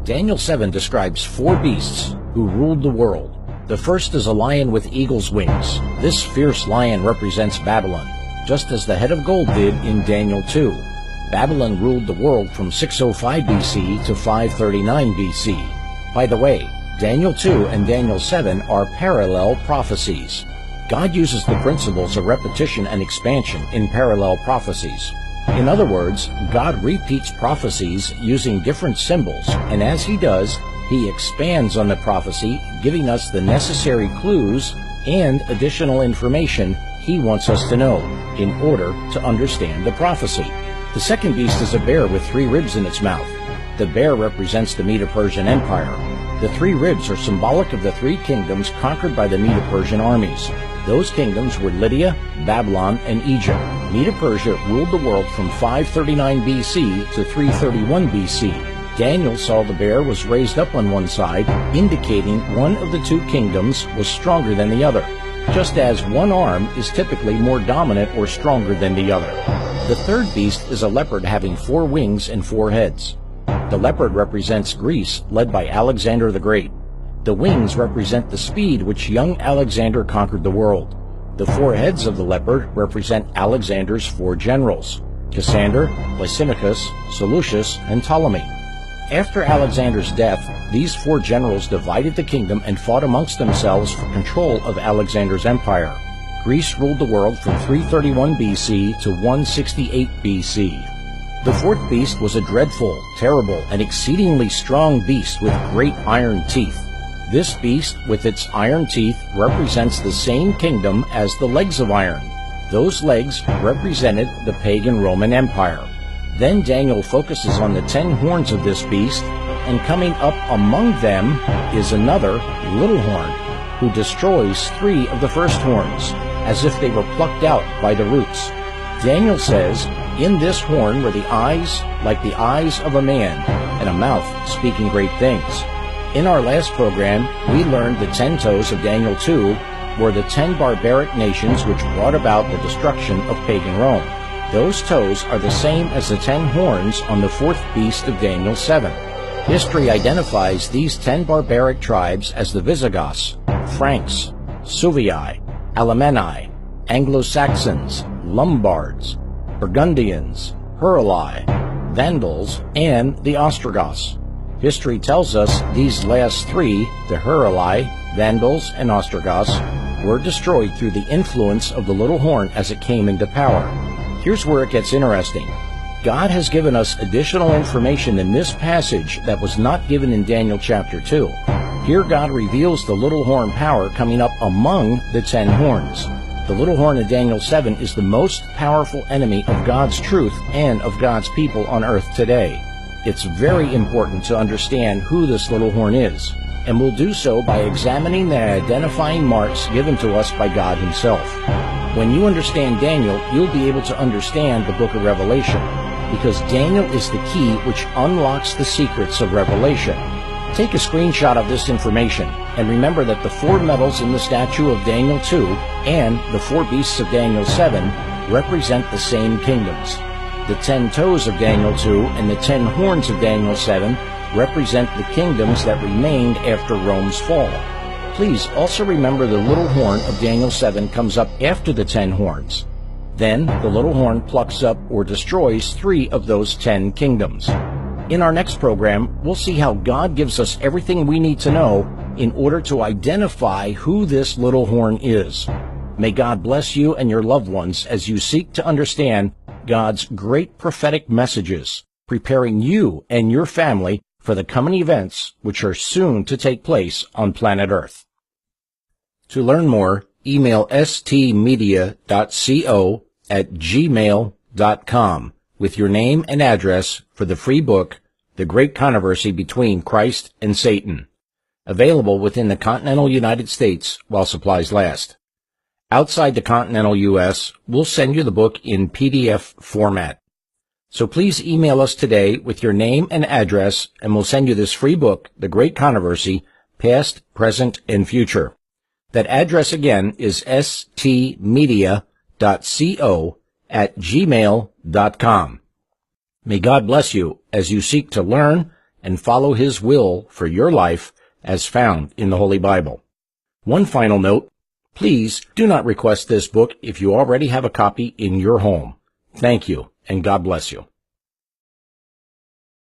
Daniel 7 describes 4 beasts who ruled the world. The first is a lion with eagle's wings. This fierce lion represents Babylon, just as the head of gold did in Daniel 2. Babylon ruled the world from 605 BC to 539 BC. By the way, Daniel 2 and Daniel 7 are parallel prophecies. God uses the principles of repetition and expansion in parallel prophecies. In other words, God repeats prophecies using different symbols, and as he does, he expands on the prophecy, giving us the necessary clues and additional information he wants us to know in order to understand the prophecy. The second beast is a bear with 3 ribs in its mouth. The bear represents the Medo-Persian Empire. The 3 ribs are symbolic of the 3 kingdoms conquered by the Medo-Persian armies. Those kingdoms were Lydia, Babylon, and Egypt. Medo-Persia ruled the world from 539 BC to 331 BC. Daniel saw the bear was raised up on one side, indicating one of the 2 kingdoms was stronger than the other, just as one arm is typically more dominant or stronger than the other. The third beast is a leopard having 4 wings and 4 heads. The leopard represents Greece, led by Alexander the Great. The wings represent the speed which young Alexander conquered the world. The 4 heads of the leopard represent Alexander's 4 generals: Cassander, Lysimachus, Seleucus, and Ptolemy. After Alexander's death, these 4 generals divided the kingdom and fought amongst themselves for control of Alexander's empire. Greece ruled the world from 331 BC to 168 BC. The 4th beast was a dreadful, terrible, and exceedingly strong beast with great iron teeth. This beast, with its iron teeth, represents the same kingdom as the legs of iron. Those legs represented the pagan Roman Empire. Then Daniel focuses on the 10 horns of this beast, and coming up among them is another little horn, who destroys 3 of the first horns, as if they were plucked out by the roots. Daniel says, "In this horn were the eyes like the eyes of a man, and a mouth speaking great things." In our last program, we learned the 10 toes of Daniel 2 were the 10 barbaric nations which brought about the destruction of pagan Rome. Those toes are the same as the 10 horns on the 4th beast of Daniel 7. History identifies these 10 barbaric tribes as the Visigoths, Franks, Suvii, Alemanni, Anglo-Saxons, Lombards, Burgundians, Heruli, Vandals, and the Ostrogoths. History tells us these last 3, the Heruli, Vandals, and Ostrogoths, were destroyed through the influence of the little horn as it came into power. Here's where it gets interesting. God has given us additional information in this passage that was not given in Daniel chapter 2. Here God reveals the little horn power coming up among the 10 horns. The little horn of Daniel 7 is the most powerful enemy of God's truth and of God's people on earth today. It's very important to understand who this little horn is, and we'll do so by examining the identifying marks given to us by God himself. When you understand Daniel, you'll be able to understand the book of Revelation, because Daniel is the key which unlocks the secrets of Revelation. Take a screenshot of this information, and remember that the 4 metals in the statue of Daniel 2 and the 4 beasts of Daniel 7 represent the same kingdoms. The 10 toes of Daniel 2 and the 10 horns of Daniel 7 represent the kingdoms that remained after Rome's fall. Please also remember the little horn of Daniel 7 comes up after the 10 horns. Then the little horn plucks up or destroys 3 of those 10 kingdoms. In our next program, we'll see how God gives us everything we need to know in order to identify who this little horn is. May God bless you and your loved ones as you seek to understand God's great prophetic messages, preparing you and your family for the coming events which are soon to take place on planet Earth. To learn more, email stmedia.co@gmail.com with your name and address for the free book, The Great Controversy Between Christ and Satan, available within the continental United States while supplies last. Outside the continental U.S., we'll send you the book in PDF format. So please email us today with your name and address, and we'll send you this free book, The Great Controversy, Past, Present, and Future. That address again is stmedia.co@gmail.com. May God bless you as you seek to learn and follow His will for your life as found in the Holy Bible. One final note, please do not request this book if you already have a copy in your home. Thank you, and God bless you.